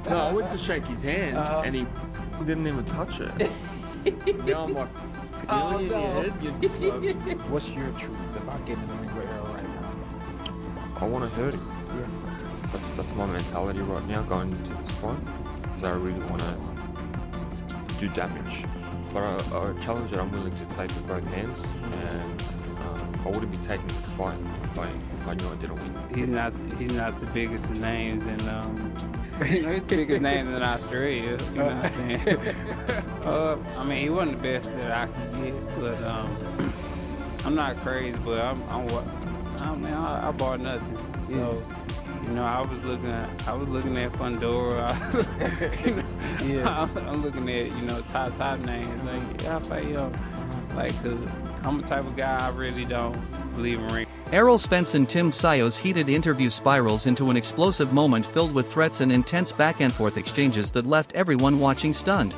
No, I went to shake his hand, and he didn't even touch it. Now I'm like, Oh, in your no. head, you're just like, What's your truth about getting in the ring with Errol right now? I want to hurt him. Yeah. That's my mentality right now going into this fight, because I really want to do damage. But a challenge that I'm willing to take with both hands, and I wouldn't be taking this fight if I knew I didn't win. He's not the biggest of names in he's the biggest names in Australia. You know what I'm saying? I mean, he wasn't the best that I could get, but I'm not crazy, but I bought nothing. So, you know, I was looking at Fundora. I'm looking at, you know, top names. Like, yeah, I fight him. Like, cause I'm the type of guy I really don't believe in ring. Errol Spence and Tim Tszyu's heated interview spirals into an explosive moment filled with threats and intense back-and-forth exchanges that left everyone watching stunned.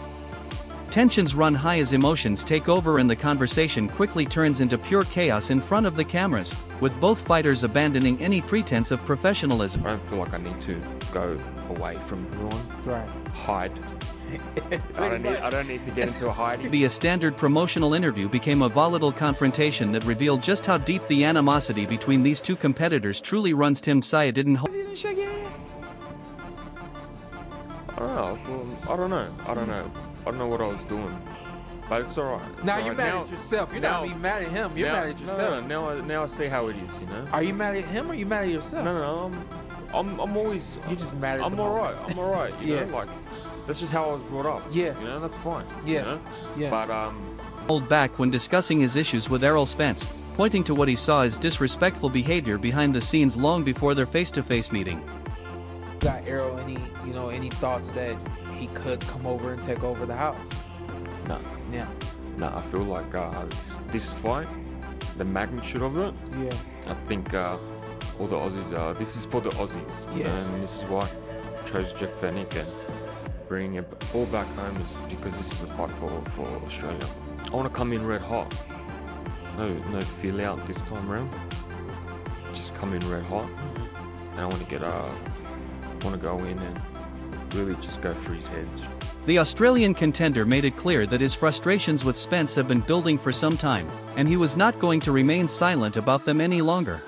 Tensions run high as emotions take over and the conversation quickly turns into pure chaos in front of the cameras, with both fighters abandoning any pretense of professionalism. I don't feel like I need to go away from everyone. Right. Hide. I don't need to get into a hiding. A standard promotional interview became a volatile confrontation that revealed just how deep the animosity between these two competitors truly runs. Tim Tszyu didn't hold. I don't know what I was doing, but it's alright. Now you're mad at yourself. You're not even mad at him. You're mad at yourself. Now I see how it is, you know. Are you mad at him or are you mad at yourself? No, I'm always. You're just mad at I'm alright. I'm alright. You know, like that's just how I was brought up. Yeah. You know, that's fine. Yeah. You know? Yeah. But Hold back when discussing his issues with Errol Spence, pointing to what he saw as disrespectful behavior behind the scenes long before their face-to-face meeting. Got Errol any thoughts that he could come over and take over the house? no. Yeah. No, I feel like this fight, the magnitude of it. Yeah. I think all the Aussies. This is for the Aussies. Yeah. And this is why I chose Jeff Fennick and bringing it all back home is because this is a fight for Australia. I want to come in red hot. No feel out this time around. Just come in red hot. And I want to go in and really just go through his head. The Australian contender made it clear that his frustrations with Spence have been building for some time, and he was not going to remain silent about them any longer.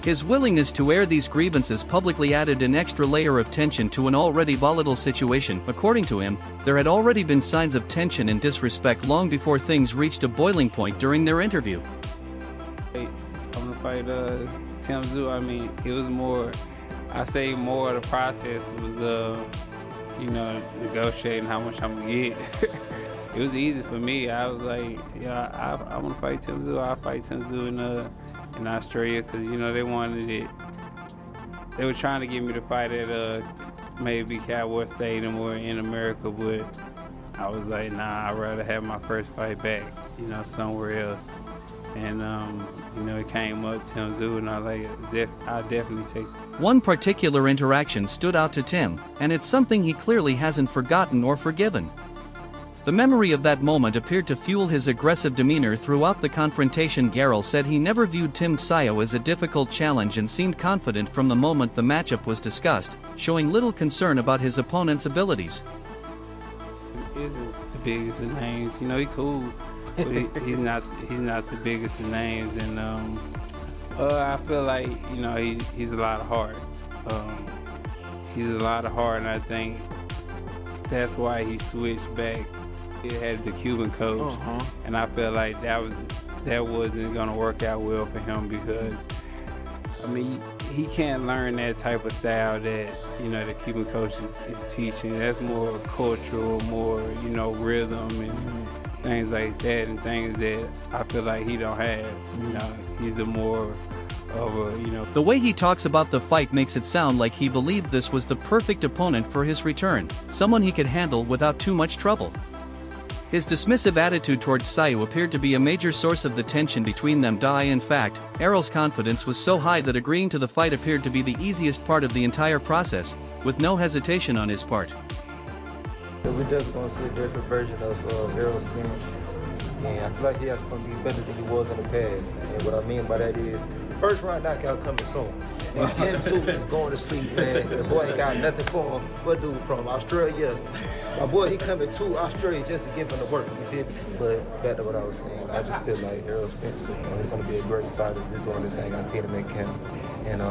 His willingness to air these grievances publicly added an extra layer of tension to an already volatile situation. According to him, there had already been signs of tension and disrespect long before things reached a boiling point during their interview. I'm gonna fight Tim Tszyu. I mean, it was more. I say more of the process was negotiating how much I'm gonna get. It was easy for me. I was like, I want to fight Tim Tszyu. I'll fight Tim Tszyu in Australia because they wanted it. They were trying to get me to fight at maybe Cowboy Stadium or in America, but I was like, nah, I'd rather have my first fight back, somewhere else. And it came up Tim Tszyu, and I I'll definitely take it. One particular interaction stood out to Tim, and it's something he clearly hasn't forgotten or forgiven. The memory of that moment appeared to fuel his aggressive demeanor throughout the confrontation. Errol said he never viewed Tim Tszyu as a difficult challenge and seemed confident from the moment the matchup was discussed, showing little concern about his opponent's abilities. He isn't the biggest of names, he cool, but he's not the biggest of names, and I feel like he's a lot of heart. He's a lot of heart, and I think that's why he switched back. He had the Cuban coach, and I felt like that wasn't gonna work out well for him because he can't learn that type of style that the Cuban coach is teaching. That's more cultural, more rhythm and things like that, and things that I feel like he don't have. He's a more of a The way he talks about the fight makes it sound like he believed this was the perfect opponent for his return, someone he could handle without too much trouble. His dismissive attitude towards Tszyu appeared to be a major source of the tension between them. In fact, Errol's confidence was so high that agreeing to the fight appeared to be the easiest part of the entire process, with no hesitation on his part. So we're just going to see a different version of Errol Spence, and I feel like he's going to be better than he was in the past. And what I mean by that is, the first round knockout coming soon. And Tim Tszyu is going to sleep, man. The boy ain't got nothing for him. What dude from Australia? My boy, he coming to Australia just to give him the work, you feel me? But back to what I was saying, I just feel like Errol Spence, he's going to be a great fighter. He's doing his thing. I seen him in camp. And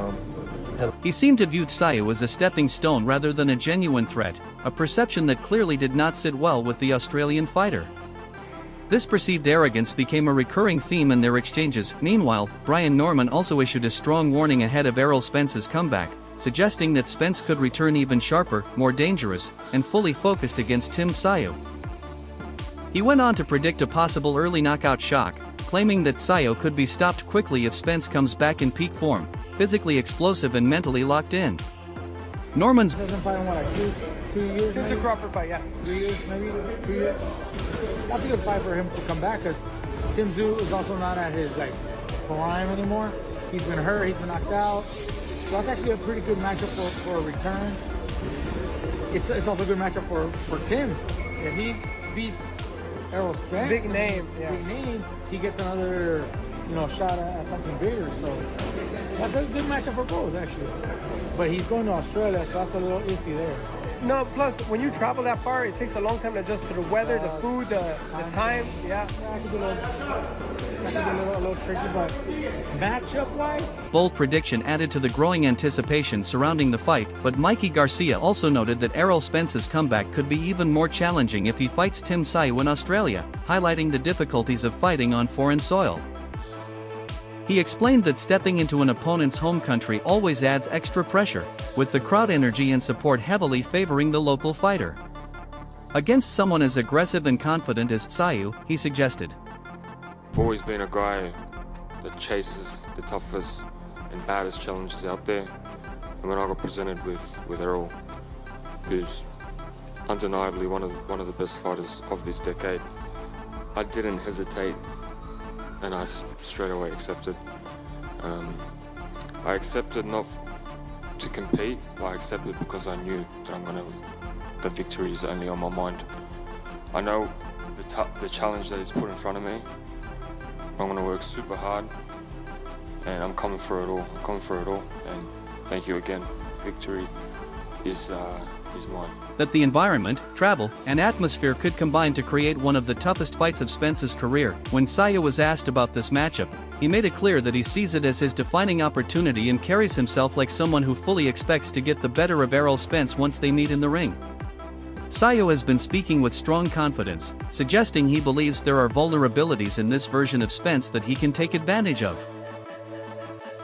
He seemed to view Tszyu as a stepping stone rather than a genuine threat, a perception that clearly did not sit well with the Australian fighter. This perceived arrogance became a recurring theme in their exchanges. Meanwhile, Brian Norman also issued a strong warning ahead of Errol Spence's comeback, suggesting that Spence could return even sharper, more dangerous, and fully focused against Tim Tszyu. He went on to predict a possible early knockout shock, claiming that Tszyu could be stopped quickly if Spence comes back in peak form, physically explosive and mentally locked in. Norman's Hasn't fight in what, like 2 years? Since the Crawford fight, yeah. 3 years, maybe 2 years. That's a good fight for him to come back because Tim Tszyu is also not at his prime anymore. He's been hurt, he's been knocked out. So that's actually a pretty good matchup for a return. It's also a good matchup for Tim. If he beats Errol Spence, Big name, yeah. big name, he gets another shot at something bigger. So that's a good matchup for both actually. But he's going to Australia, so that's a little iffy there. No, plus when you travel that far, it takes a long time to adjust to the weather, the food, the time. Yeah. That could be a little tricky, but matchup-wise, bold prediction added to the growing anticipation surrounding the fight, but Mikey Garcia also noted that Errol Spence's comeback could be even more challenging if he fights Tim Tszyu in Australia, highlighting the difficulties of fighting on foreign soil. He explained that stepping into an opponent's home country always adds extra pressure, with the crowd energy and support heavily favoring the local fighter. Against someone as aggressive and confident as Tszyu, he suggested, I've always been a guy that chases the toughest and baddest challenges out there. And when I got presented with Errol, who's undeniably one of the best fighters of this decade, I didn't hesitate, and I straight away accepted. I accepted not to compete, but I accepted because I knew that the victory is only on my mind. I know the challenge that is put in front of me. I'm going to work super hard, and I'm coming for it all. And thank you again. Victory is mine. That the environment, travel, and atmosphere could combine to create one of the toughest fights of Spence's career. When Tszyu was asked about this matchup, he made it clear that he sees it as his defining opportunity and carries himself like someone who fully expects to get the better of Errol Spence once they meet in the ring. Tszyu has been speaking with strong confidence, suggesting he believes there are vulnerabilities in this version of Spence that he can take advantage of.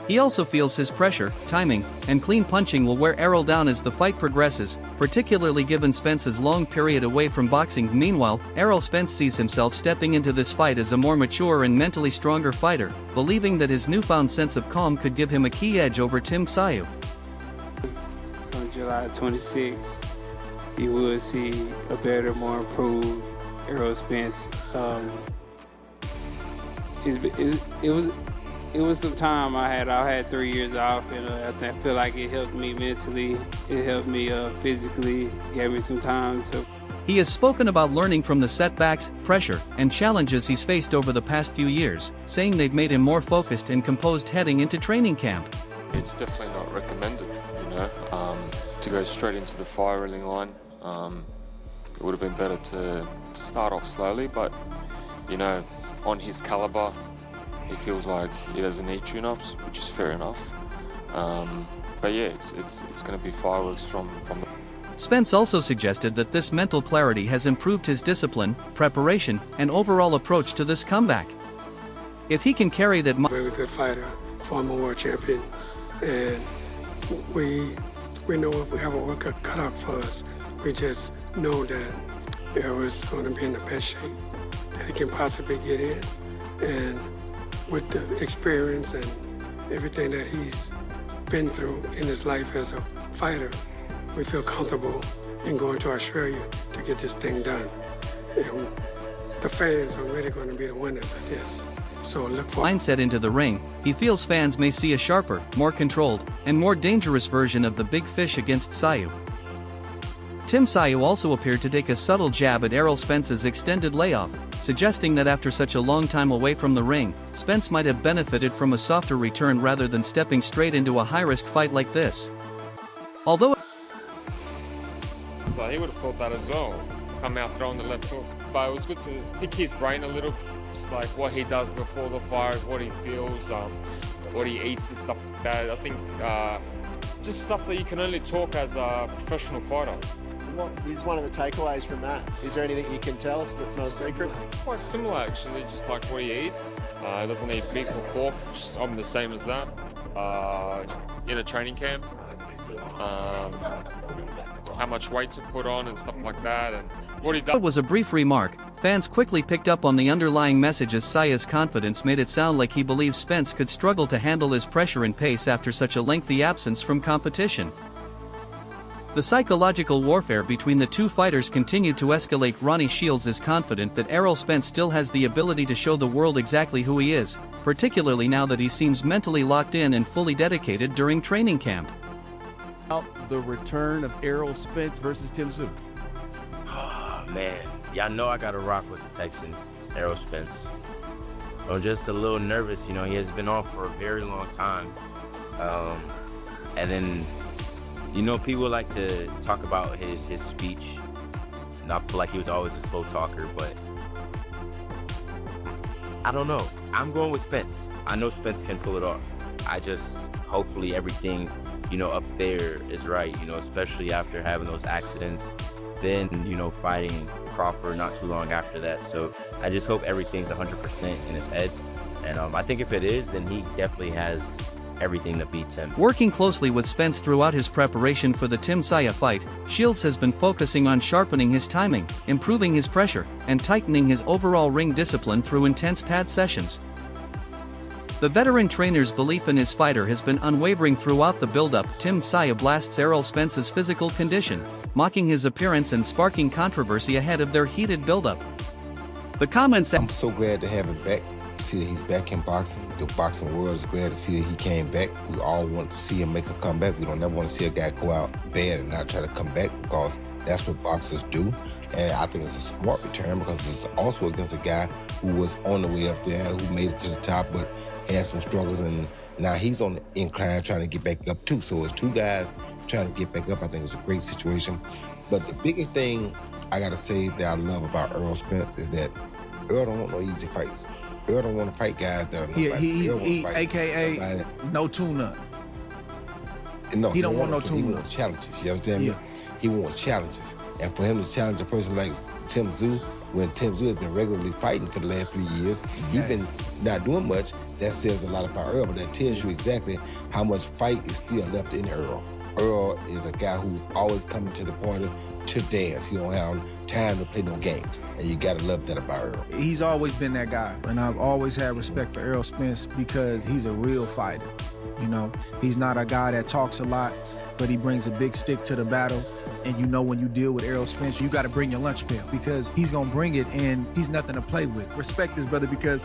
He also feels his pressure, timing, and clean punching will wear Errol down as the fight progresses, particularly given Spence's long period away from boxing. Meanwhile, Errol Spence sees himself stepping into this fight as a more mature and mentally stronger fighter, believing that his newfound sense of calm could give him a key edge over Tim Tszyu. On July 26th, you will see a better, more improved Errol Spence. It was some time I had 3 years off, and I feel like it helped me mentally, it helped me physically, gave me some time to. He has spoken about learning from the setbacks, pressure, and challenges he's faced over the past few years, saying they've made him more focused and composed heading into training camp. It's definitely not recommended, to go straight into the firing line. It would have been better to start off slowly, but on his caliber, he feels like he doesn't need tune-ups, which is fair enough. But yeah, it's going to be fireworks from the. Spence also suggested that this mental clarity has improved his discipline, preparation, and overall approach to this comeback. If he can carry that. Very good fighter, former world champion, and we know we have a work cut out for us. We just know that Errol is going to be in the best shape that he can possibly get in, and with the experience and everything that he's been through in his life as a fighter, we feel comfortable in going to Australia to get this thing done. And the fans are really going to be the winners of this. So look for mindset into the ring. He feels fans may see a sharper, more controlled, and more dangerous version of the big fish against Tszyu. Tim Tszyu also appeared to take a subtle jab at Errol Spence's extended layoff, suggesting that after such a long time away from the ring, Spence might have benefited from a softer return rather than stepping straight into a high-risk fight like this. Although So he would have thought that as well, come out throwing the left hook. But it was good to pick his brain a little, just like what he does before the fight, what he feels, what he eats and stuff like that. I think just stuff that you can only talk as a professional fighter. What is one of the takeaways from that? Is there anything you can tell us that's not a secret? It's quite similar actually, just like what he eats. He doesn't eat beef or pork, I'm the same as that. In a training camp. How much weight to put on and stuff like that, and what he does. it was a brief remark, fans quickly picked up on the underlying message as Tszyu's confidence made it sound like he believes Spence could struggle to handle his pressure and pace after such a lengthy absence from competition. The psychological warfare between the two fighters continued to escalate. Ronnie Shields is confident that Errol Spence still has the ability to show the world exactly who he is, particularly now that he seems mentally locked in and fully dedicated during training camp. The return of Errol Spence versus Tim Tszyu. Oh, man. Y'all know I gotta rock with the Texan, Errol Spence. I'm just a little nervous, you know, he has been off for a very long time. And then, you know, people like to talk about his speech. Not like he was always a slow talker, but I don't know. I'm going with Spence. I know Spence can pull it off. I just, hopefully everything, you know, up there is right, you know, especially after having those accidents. Then, you know, fighting Crawford not too long after that. So I just hope everything's 100% in his head. And I think if it is, then he definitely has everything to beat him. Working closely with Spence throughout his preparation for the Tim Tszyu fight, Shields has been focusing on sharpening his timing, improving his pressure, and tightening his overall ring discipline through intense pad sessions. The veteran trainer's belief in his fighter has been unwavering throughout the build-up. Tim Tszyu blasts Errol Spence's physical condition, mocking his appearance and sparking controversy ahead of their heated build-up. The comments I'm so glad to have him back. See that he's back in boxing. The boxing world is glad to see that he came back. We all want to see him make a comeback. We don't ever want to see a guy go out bad and not try to come back, because that's what boxers do. And I think it's a smart return because it's also against a guy who was on the way up there, who made it to the top, but had some struggles, and now he's on the incline trying to get back up too. So it's two guys trying to get back up. I think it's a great situation. But the biggest thing I gotta say that I love about Errol Spence is that Errol don't want no easy fights. Errol don't want to fight guys that are no fighters. He AKA no tune-up. No, he don't want no He tune-up. wants challenges. You understand me? He wants challenges. And for him to challenge a person like Tim Tszyu, when Tim Tszyu has been regularly fighting for the last 3 years, he's been not doing much, that says a lot about Errol, but that tells you exactly how much fight is still left in Errol. Errol is a guy who's always coming to the party to dance. He don't have time to play no games, and you gotta love that about Errol. He's always been that guy, and I've always had respect for Errol Spence because he's a real fighter. You know, he's not a guy that talks a lot, but he brings a big stick to the battle. And you know, when you deal with Errol Spence, you got to bring your lunch pail because he's going to bring it and he's nothing to play with. Respect this brother because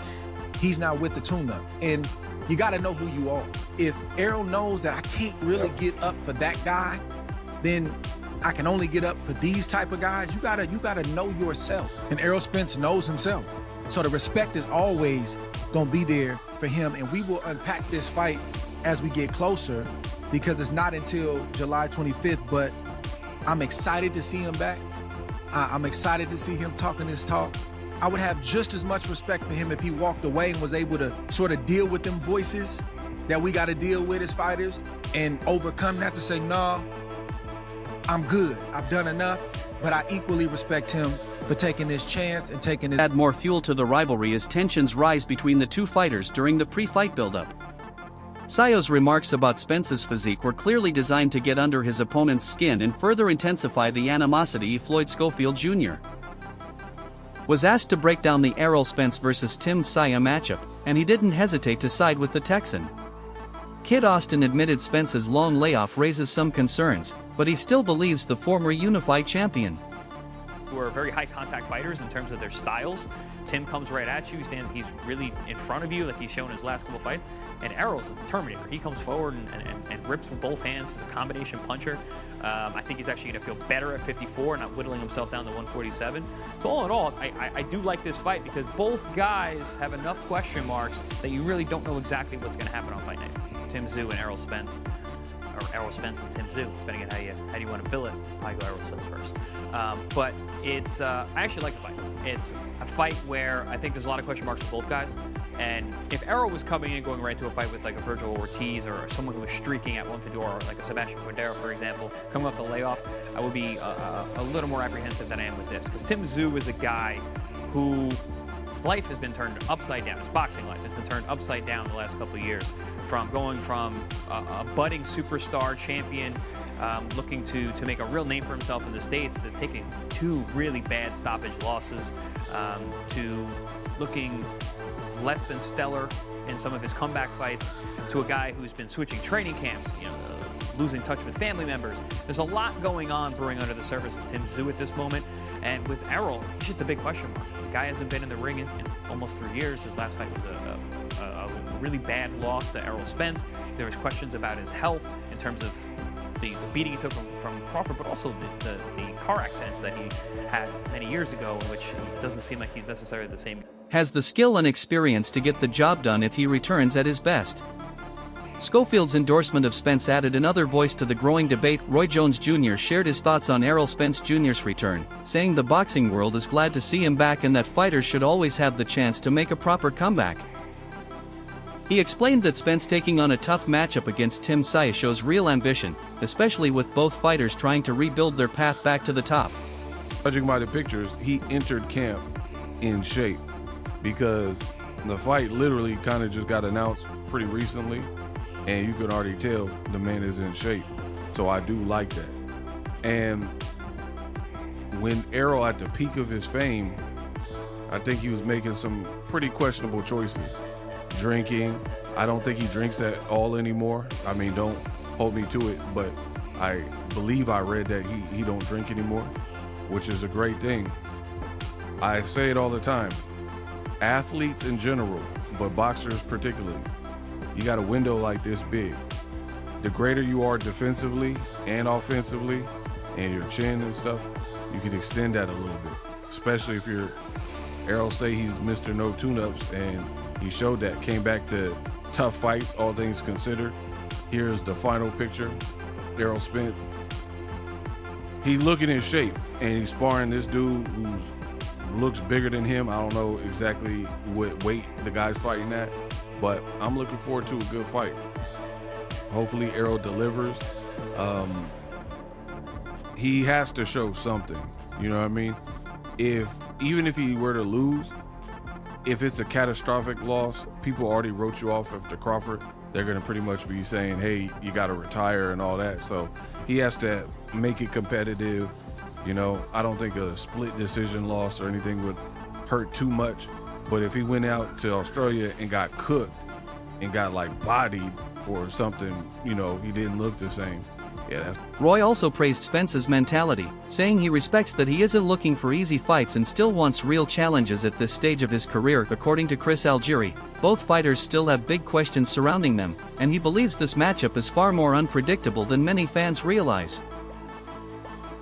he's not with the tune-up. And you got to know who you are. If Errol knows that I can't really get up for that guy, then I can only get up for these type of guys. You gotta know yourself. And Errol Spence knows himself. So the respect is always going to be there for him. And we will unpack this fight as we get closer because it's not until July 25th, but I'm excited to see him back. I'm excited to see him talking his talk. I would have just as much respect for him if he walked away and was able to sort of deal with them voices that we got to deal with as fighters and overcome that to say, nah, I'm good. I've done enough. But I equally respect him for taking this chance and taking it. Add more fuel to the rivalry as tensions rise between the two fighters during the pre-fight buildup. Tszyu's remarks about Spence's physique were clearly designed to get under his opponent's skin and further intensify the animosity. Floyd Schofield Jr. was asked to break down the Errol Spence versus Tim Tszyu matchup, and he didn't hesitate to side with the Texan. Kid Austin admitted Spence's long layoff raises some concerns, but he still believes the former unified champion who are very high contact fighters in terms of their styles. Tim comes right at you, he's really in front of you, like he's shown in his last couple fights. And Errol's a Terminator. He comes forward and rips with both hands. He's a combination puncher. I think he's actually going to feel better at 54, not whittling himself down to 147. So all in all, I do like this fight because both guys have enough question marks that you really don't know exactly what's going to happen on fight night. Tim Tszyu and Errol Spence, or Errol Spence and Tim Tszyu, depending on how you want to bill it. I go Errol Spence first. But it's I actually like the fight. It's a fight where I think there's a lot of question marks for both guys. And if Errol was coming in going right into a fight with like a Virgil Ortiz or someone who was streaking at 154, or like a Sebastian Cordero, for example, coming off the layoff, I would be a little more apprehensive than I am with this. Because Tim Tszyu is a guy whose life has been turned upside down. His boxing life has been turned upside down the last couple of years. From going from a budding superstar champion looking to make a real name for himself in the States, to taking 2 really bad stoppage losses, to looking less than stellar in some of his comeback fights, to a guy who's been switching training camps, losing touch with family members. There's a lot going on brewing under the surface with Tim Tszyu at this moment. And with Errol, he's just a big question mark. The guy hasn't been in the ring in almost 3 years. His last fight was a really bad loss to Errol Spence. There was questions about his health in terms of the beating he took from Crawford, but also the car accidents that he had many years ago, in which it doesn't seem like he's necessarily the same. Has the skill and experience to get the job done if he returns at his best. Schofield's endorsement of Spence added another voice to the growing debate. Roy Jones Jr. shared his thoughts on Errol Spence Jr.'s return, saying the boxing world is glad to see him back and that fighters should always have the chance to make a proper comeback. He explained that Spence taking on a tough matchup against Tim Tszyu shows real ambition, especially with both fighters trying to rebuild their path back to the top. Judging by the pictures, he entered camp in shape because the fight literally kind of just got announced pretty recently, and you can already tell the man is in shape. So I do like that. And when Errol at the peak of his fame, I think he was making some pretty questionable choices. Drinking, I don't think he drinks at all anymore. I mean, don't hold me to it, but I believe I read that he don't drink anymore, which is a great thing. I say it all the time. Athletes in general, but boxers particularly, you got a window like this big. The greater you are defensively and offensively, and your chin and stuff, you can extend that a little bit. Especially if you're, Errol say he's Mr. No Tune-Ups, and he showed that, came back to tough fights, all things considered. Here's the final picture, Errol Spence. He's looking in shape, and he's sparring this dude who looks bigger than him. I don't know exactly what weight the guy's fighting at, but I'm looking forward to a good fight. Hopefully Errol delivers. He has to show something, you know what I mean? Even if he were to lose, if it's a catastrophic loss, people already wrote you off after Crawford. They're gonna pretty much be saying, hey, you gotta retire and all that. So he has to make it competitive. You know, I don't think a split decision loss or anything would hurt too much. But if he went out to Australia and got cooked and got like bodied or something, you know, he didn't look the same. Yeah. Roy also praised Spence's mentality, saying he respects that he isn't looking for easy fights and still wants real challenges at this stage of his career. According to Chris Algieri, both fighters still have big questions surrounding them, and he believes this matchup is far more unpredictable than many fans realize.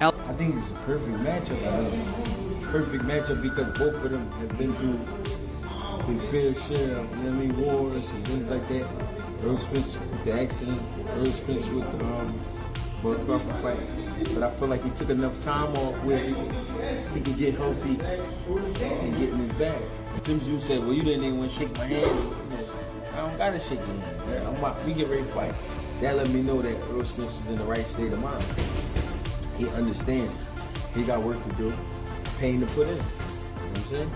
I think it's a perfect matchup. Perfect matchup because both of them have been through their fair share of wars and things like that. Errol Spence with the accident, Errol Spence with the Bud Crawford fight. But I feel like he took enough time off where he could get healthy and get in his bag. Tim Tszyu said, well, you didn't even want to shake my hand. I don't got to shake your hand. We get ready to fight. That let me know that Errol Spence is in the right state of mind. He understands. He got work to do, pain to put in. You know what I'm saying?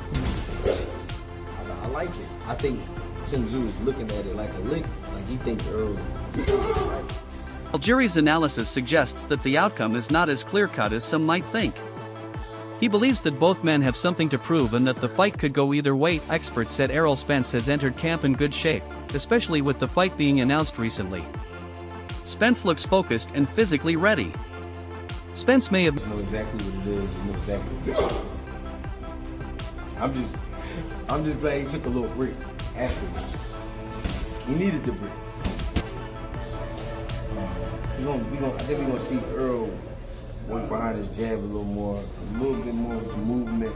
I like it. I think Tim Tszyu is looking at it like a lick. Like he thinks Errol. Algieri's analysis suggests that the outcome is not as clear-cut as some might think. He believes that both men have something to prove and that the fight could go either way. Experts said Errol Spence has entered camp in good shape, especially with the fight being announced recently. Spence looks focused and physically ready. Spence may have... I know exactly what it is. I know exactly. I'm just glad he took a little break afterwards. He needed the break. I think we're gonna see Errol work behind his jab a little bit more with the movement.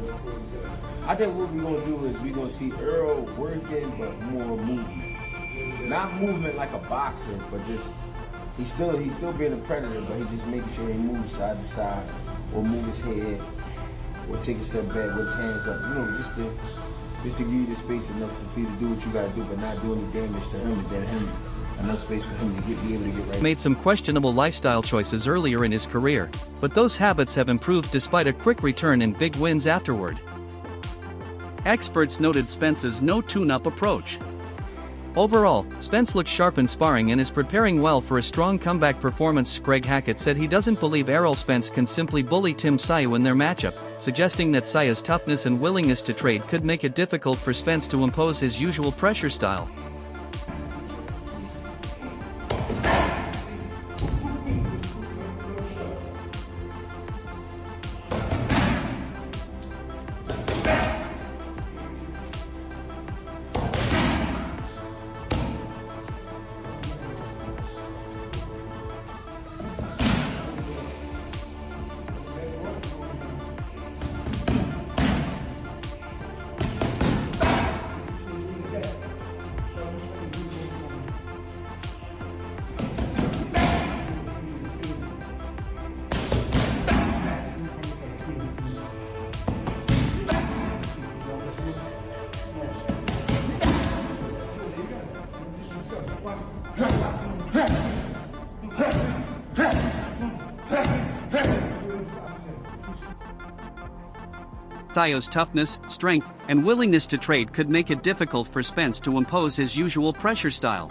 I think what we're gonna do is we're gonna see Errol working, but more movement. Not movement like a boxer, but just he's still being a predator, but he's just making sure he moves side to side, or move his head, or take a step back with his hands up. You know, just to give you the space enough for you to do what you gotta do, but not do any damage to him, and then him enough space for him to be able to get right. Made some questionable lifestyle choices earlier in his career, but those habits have improved despite a quick return and big wins afterward. Experts noted Spence's no tune-up approach. Overall, Spence looks sharp in sparring and is preparing well for a strong comeback performance. Greg Hackett said he doesn't believe Errol Spence can simply bully Tim Tszyu in their matchup, suggesting that Tsayu's toughness and willingness to trade could make it difficult for Spence to impose his usual pressure style. Tsyu's toughness, strength, and willingness to trade could make it difficult for Spence to impose his usual pressure style.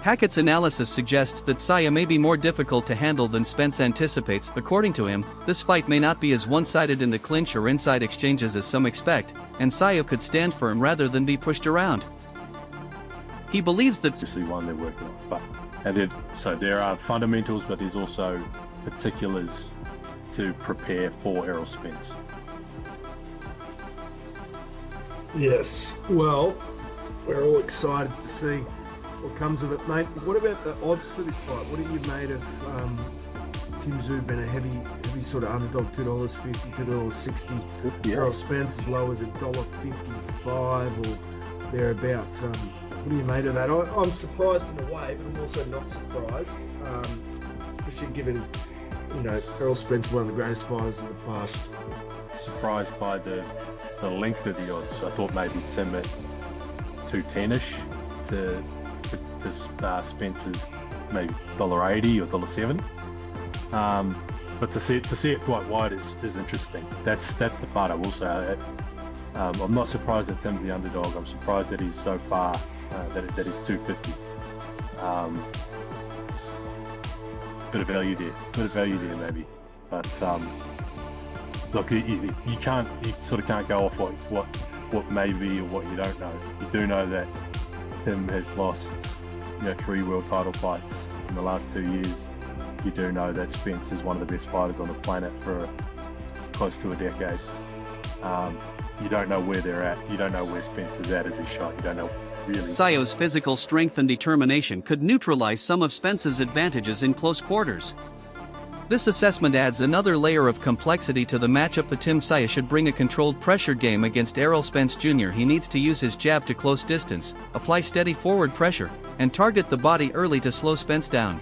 Hackett's analysis suggests that Tszyu may be more difficult to handle than Spence anticipates. According to him, this fight may not be as one-sided in the clinch or inside exchanges as some expect, and Tszyu could stand firm rather than be pushed around. He believes that obviously one they're working on, so there are fundamentals, but there's also particulars to prepare for Errol Spence. Yes, well, we're all excited to see what comes of it, mate. What about the odds for this fight? What have you made of Tim Tszyu being a heavy sort of underdog, $2.50, $2.60? Yeah. Errol Spence as low as $1.55 or thereabouts. What do you made of that? I'm surprised in a way, but I'm also not surprised, especially given, you know, Errol Spence, one of the greatest fighters in the past. Surprised by the length of the odds. I thought maybe Tim at 210-ish to Spence's maybe $1.80 or $1.70. But to see it quite wide is interesting. That's the part I will say. I'm not surprised that Tim's the underdog. I'm surprised that he's so far that he's 250. Bit of value there maybe. But look, you sort of can't go off what may be or what you don't know. You do know that Tim has lost, 3 world title fights in the last 2 years. You do know that Spence is one of the best fighters on the planet for close to a decade. You don't know where they're at. You don't know where Spence is at as he shot. You don't know really. Tsyu's physical strength and determination could neutralize some of Spence's advantages in close quarters. This assessment adds another layer of complexity to the matchup. But Tim Tszyu should bring a controlled pressure game against Errol Spence Jr. He needs to use his jab to close distance, apply steady forward pressure, and target the body early to slow Spence down.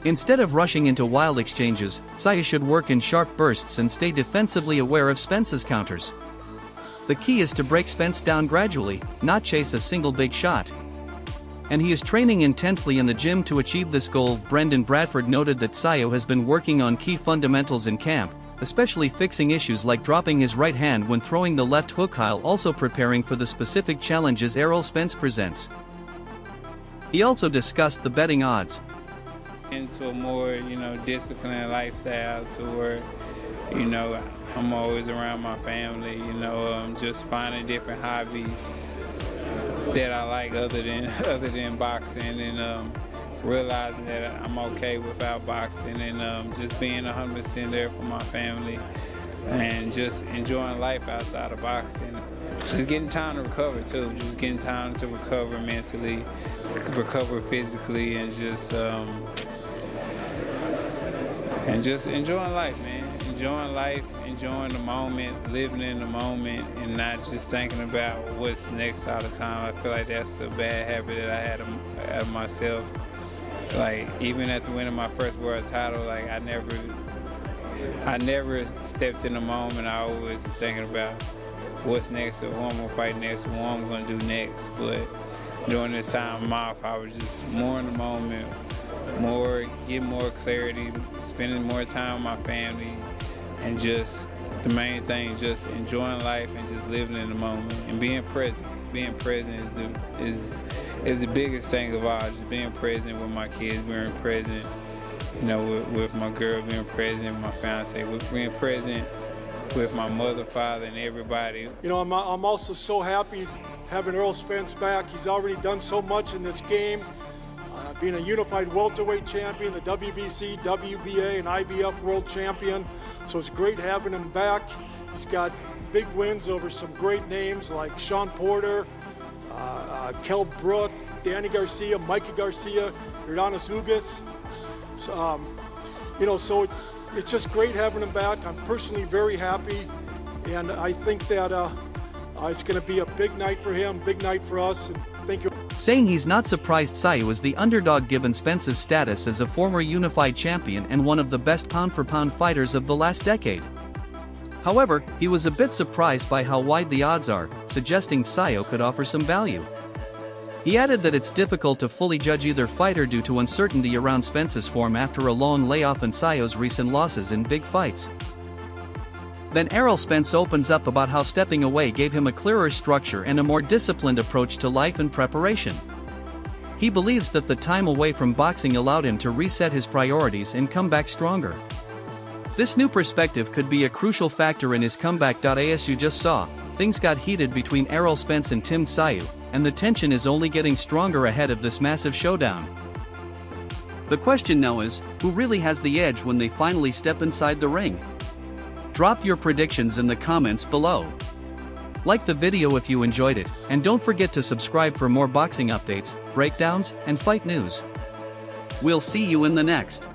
Instead of rushing into wild exchanges, Tszyu should work in sharp bursts and stay defensively aware of Spence's counters. The key is to break Spence down gradually, not chase a single big shot. And he is training intensely in the gym to achieve this goal. Brendan Bradford noted that Tszyu has been working on key fundamentals in camp, especially fixing issues like dropping his right hand when throwing the left hook, while also preparing for the specific challenges Errol Spence presents. He also discussed the betting odds. Into a more, disciplined lifestyle to where, I'm always around my family, just finding different hobbies that I like other than boxing, and realizing that I'm okay without boxing, and just being 100% there for my family, and just enjoying life outside of boxing. Just getting time to recover too, just getting time to recover mentally, recover physically, and just enjoying life, man. Enjoying life, enjoying the moment, living in the moment, and not just thinking about what's next all the time. I feel like that's a bad habit that I had of myself. Like, even after winning my first world title, like I never stepped in the moment. I always was thinking about what's next, or who I'm gonna fight next, or what I'm gonna do next. But during this time off, I was just more in the moment, getting more clarity, spending more time with my family, and just the main thing, just enjoying life and just living in the moment and being present. Being present is the biggest thing of all. Just being present with my kids, being present, you know, with my girl, being present with my fiance, being present with my mother, father, and everybody. You know, I'm also so happy having Errol Spence back. He's already done so much in this game. Being a unified welterweight champion, the WBC, WBA, and IBF world champion. So it's great having him back. He's got big wins over some great names like Sean Porter, Kell Brook, Danny Garcia, Mikey Garcia, Yordanis Ugas. So, you know, so it's just great having him back. I'm personally very happy, and I think that it's going to be a big night for him, big night for us. And thank you. Saying he's not surprised Tszyu was the underdog given Spence's status as a former unified champion and one of the best pound-for-pound fighters of the last decade. However, he was a bit surprised by how wide the odds are, suggesting Tszyu could offer some value. He added that it's difficult to fully judge either fighter due to uncertainty around Spence's form after a long layoff and Tsyu's recent losses in big fights. Then Errol Spence opens up about how stepping away gave him a clearer structure and a more disciplined approach to life and preparation. He believes that the time away from boxing allowed him to reset his priorities and come back stronger. This new perspective could be a crucial factor in his comeback. As you just saw, things got heated between Errol Spence and Tim Tszyu, and the tension is only getting stronger ahead of this massive showdown. The question now is, who really has the edge when they finally step inside the ring? Drop your predictions in the comments below. Like the video if you enjoyed it, and don't forget to subscribe for more boxing updates, breakdowns, and fight news. We'll see you in the next.